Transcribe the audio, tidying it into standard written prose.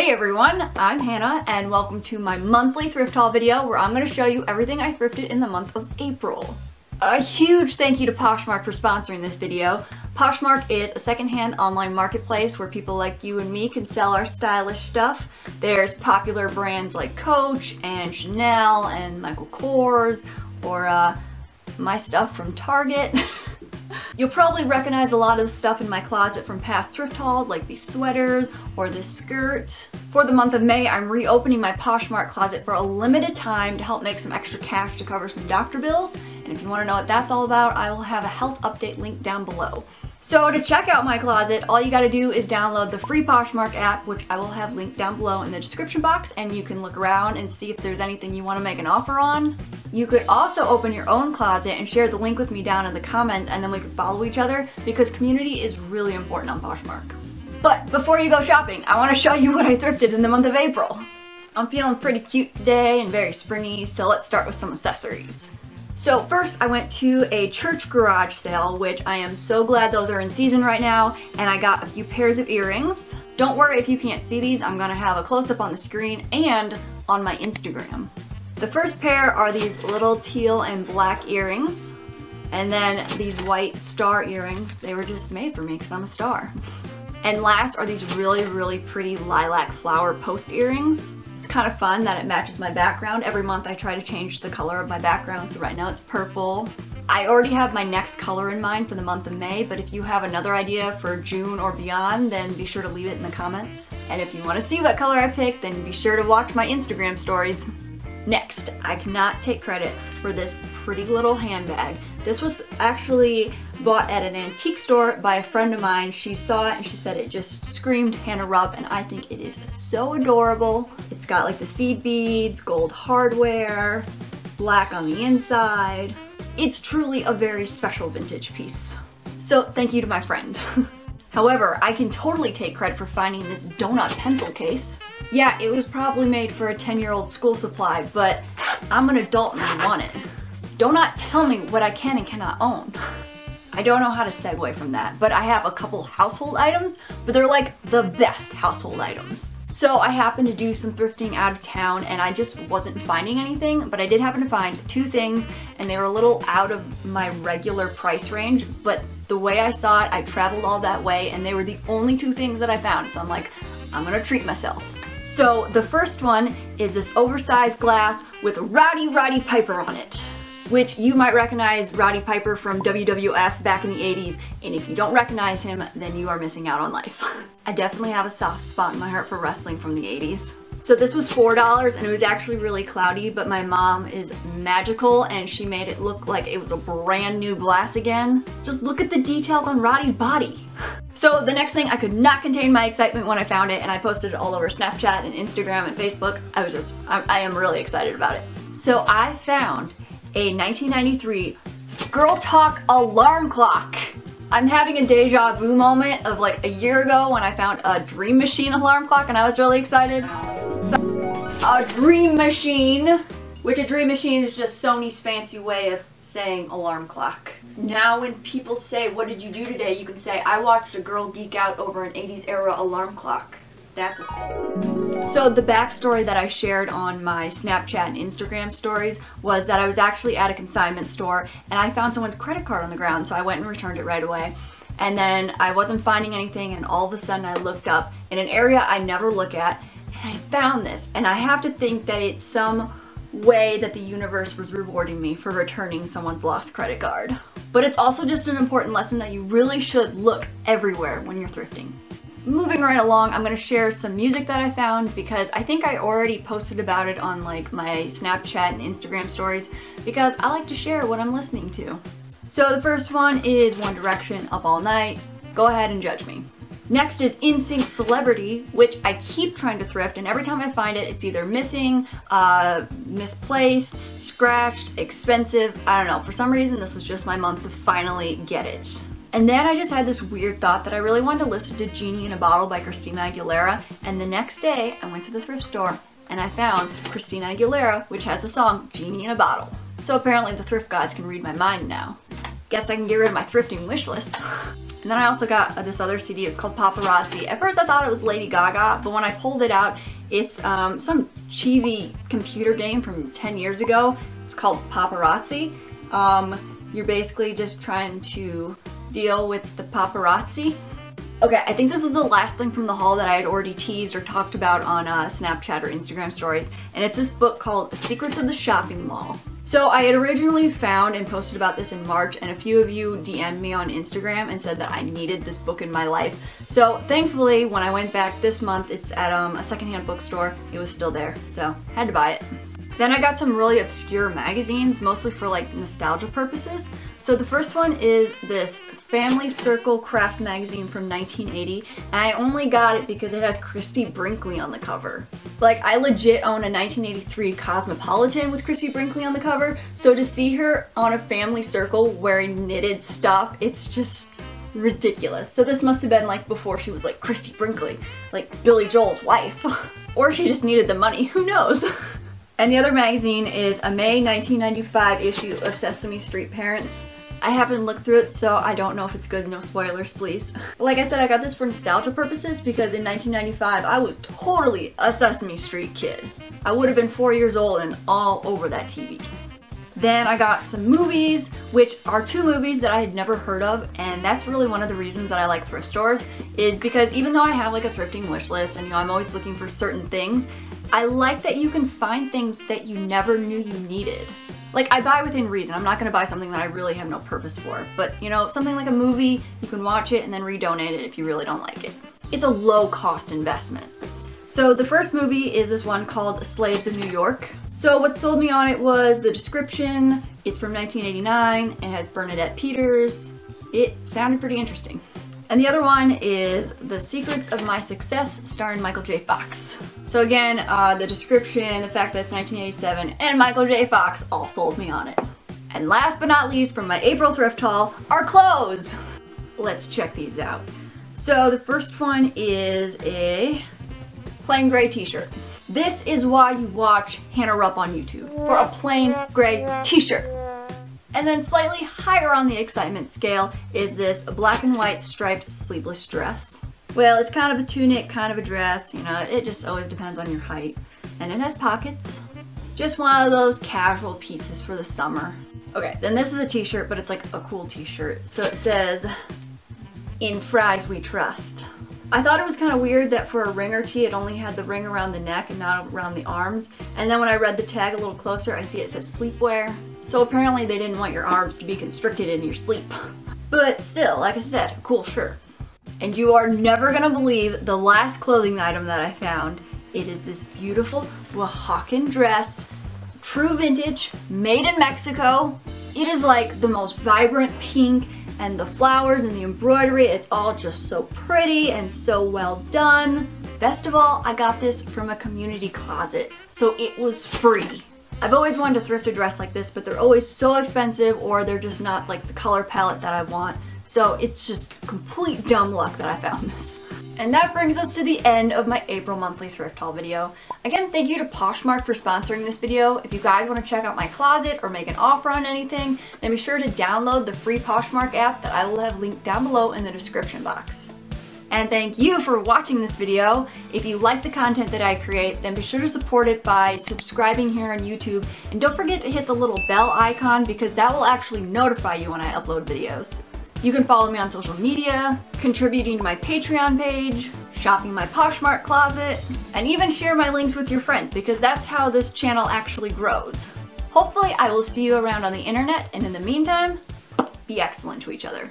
Hey everyone, I'm Hannah and welcome to my monthly thrift haul video where I'm going to show you everything I thrifted in the month of April. A huge thank you to Poshmark for sponsoring this video. Poshmark is a secondhand online marketplace where people like you and me can sell our stylish stuff. There's popular brands like Coach and Chanel and Michael Kors, or my stuff from Target. You'll probably recognize a lot of the stuff in my closet from past thrift hauls, like these sweaters or this skirt. For the month of May, I'm reopening my Poshmark closet for a limited time to help make some extra cash to cover some doctor bills. And if you want to know what that's all about, I will have a health update link down below. So to check out my closet, all you gotta do is download the free Poshmark app, which I will have linked down below in the description box, and you can look around and see if there's anything you want to make an offer on. You could also open your own closet and share the link with me down in the comments, and then we could follow each other because community is really important on Poshmark. But before you go shopping, I want to show you what I thrifted in the month of April. I'm feeling pretty cute today and very springy, so let's start with some accessories. So first I went to a church garage sale, which I am so glad those are in season right now, and I got a few pairs of earrings. Don't worry if you can't see these, I'm gonna have a close-up on the screen and on my Instagram. The first pair are these little teal and black earrings, and then these white star earrings. They were just made for me because I'm a star. And last are these really pretty lilac flower post earrings. It's kind of fun that it matches my background. Every month I try to change the color of my background, so right now it's purple. I already have my next color in mind for the month of May, but if you have another idea for June or beyond, then be sure to leave it in the comments. And if you want to see what color I picked, then be sure to watch my Instagram stories. Next, I cannot take credit for this pretty little handbag. This was actually bought at an antique store by a friend of mine. She saw it and she said it just screamed Hannah Rupp, and I think it is so adorable. It's got like the seed beads, gold hardware, black on the inside. It's truly a very special vintage piece. So thank you to my friend. However, I can totally take credit for finding this donut pencil case. Yeah, it was probably made for a 10-year-old school supply, but I'm an adult and I want it. Do not tell me what I can and cannot own. I don't know how to segue from that, but I have a couple household items, but they're like the best household items. So I happened to do some thrifting out of town and I just wasn't finding anything, but I did happen to find two things and they were a little out of my regular price range, but the way I saw it, I traveled all that way and they were the only two things that I found, so I'm like, I'm gonna treat myself. So the first one is this oversized glass with Roddy Piper on it, which you might recognize Roddy Piper from WWF back in the 80s, and if you don't recognize him, then you are missing out on life. I definitely have a soft spot in my heart for wrestling from the 80s. So this was $4 and it was actually really cloudy, but my mom is magical and she made it look like it was a brand new glass again. Just look at the details on Roddy's body. So the next thing, I could not contain my excitement when I found it and I posted it all over Snapchat and Instagram and Facebook. I am really excited about it. So I found a 1993 Girl Talk alarm clock. I'm having a deja vu moment of like a year ago when I found a Dream Machine alarm clock and I was really excited. So, a Dream Machine, which a Dream Machine is just Sony's fancy way of saying alarm clock. Now when people say, what did you do today? You can say, I watched a girl geek out over an 80s era alarm clock. That's a thing. So the backstory that I shared on my Snapchat and Instagram stories was that I was actually at a consignment store and I found someone's credit card on the ground, so I went and returned it right away. And then I wasn't finding anything and all of a sudden I looked up in an area I never look at and I found this, and I have to think that it's some way that the universe was rewarding me for returning someone's lost credit card. But it's also just an important lesson that you really should look everywhere when you're thrifting. Moving right along, I'm going to share some music that I found because I think I already posted about it on like my Snapchat and Instagram stories because I like to share what I'm listening to. So the first one is One Direction, Up All Night. Go ahead and judge me. Next is NSYNC Celebrity, which I keep trying to thrift, and every time I find it, it's either missing, misplaced, scratched, expensive. I don't know, for some reason this was just my month to finally get it. And then I just had this weird thought that I really wanted to listen to Genie in a Bottle by Christina Aguilera, and the next day I went to the thrift store and I found Christina Aguilera, which has the song Genie in a Bottle. So apparently the thrift gods can read my mind now. Guess I can get rid of my thrifting wish list. And then I also got this other CD. It's called Paparazzi. At first I thought it was Lady Gaga, but when I pulled it out, it's some cheesy computer game from 10 years ago. It's called Paparazzi. You're basically just trying to deal with the paparazzi. Okay, I think this is the last thing from the haul that I had already teased or talked about on Snapchat or Instagram stories, and it's this book called Secrets of the Shopping Mall. So I had originally found and posted about this in March, and a few of you DM'd me on Instagram and said that I needed this book in my life. So thankfully, when I went back this month, it's at a secondhand bookstore. It was still there, so had to buy it. Then I got some really obscure magazines, mostly for like nostalgia purposes. So the first one is this Family Circle craft magazine from 1980, and I only got it because it has Christy Brinkley on the cover. Like, I legit own a 1983 Cosmopolitan with Christy Brinkley on the cover, so to see her on a Family Circle wearing knitted stuff, it's just ridiculous. So this must have been like before she was like Christy Brinkley, like Billy Joel's wife. Or she just needed the money, who knows? And the other magazine is a May 1995 issue of Sesame Street Parents. I haven't looked through it, so I don't know if it's good. No spoilers, please. Like I said, I got this for nostalgia purposes because in 1995, I was totally a Sesame Street kid. I would have been 4 years old and all over that TV. Then I got some movies, which are 2 movies that I had never heard of, and that's really one of the reasons that I like thrift stores, is because even though I have like a thrifting wish list and I'm always looking for certain things, I like that you can find things that you never knew you needed. Like, I buy within reason. I'm not gonna buy something that I really have no purpose for, but something like a movie, you can watch it and then redonate it if you really don't like it. It's a low cost investment. So the first movie is this one called Slaves of New York. So what sold me on it was the description. It's from 1989, it has Bernadette Peters. It sounded pretty interesting. And the other one is The Secrets of My Success, starring Michael J. Fox. So again, the description, the fact that it's 1987, and Michael J. Fox all sold me on it. And last but not least, from my April thrift haul, are clothes. Let's check these out. So the first one is a plain gray t-shirt. This is why you watch Hannah Rupp on YouTube, for a plain gray t-shirt. And then slightly higher on the excitement scale is this black and white striped sleeveless dress. Well, it's kind of a tunic, kind of a dress, it just always depends on your height. And it has pockets. Just one of those casual pieces for the summer. Okay, then this is a t-shirt, but it's like a cool t-shirt. So it says, "In Fries We Trust." I thought it was kind of weird that for a ringer tee it only had the ring around the neck and not around the arms. And then when I read the tag a little closer, I see it says sleepwear. So apparently they didn't want your arms to be constricted in your sleep. But still, like I said, a cool shirt. And you are never gonna believe the last clothing item that I found. It is this beautiful Oaxacan dress, true vintage, made in Mexico. It is like the most vibrant pink, and the flowers and the embroidery, it's all just so pretty and so well done. Best of all, I got this from a community closet, so it was free. I've always wanted to thrift a dress like this, but they're always so expensive or they're just not like the color palette that I want. So it's just complete dumb luck that I found this. And that brings us to the end of my April monthly thrift haul video. Again, thank you to Poshmark for sponsoring this video. If you guys want to check out my closet or make an offer on anything, then be sure to download the free Poshmark app that I will have linked down below in the description box. And thank you for watching this video. If you like the content that I create, then be sure to support it by subscribing here on YouTube. And don't forget to hit the little bell icon because that will actually notify you when I upload videos. You can follow me on social media, contributing to my Patreon page, shopping my Poshmark closet, and even share my links with your friends because that's how this channel actually grows. Hopefully I will see you around on the internet, and in the meantime, be excellent to each other.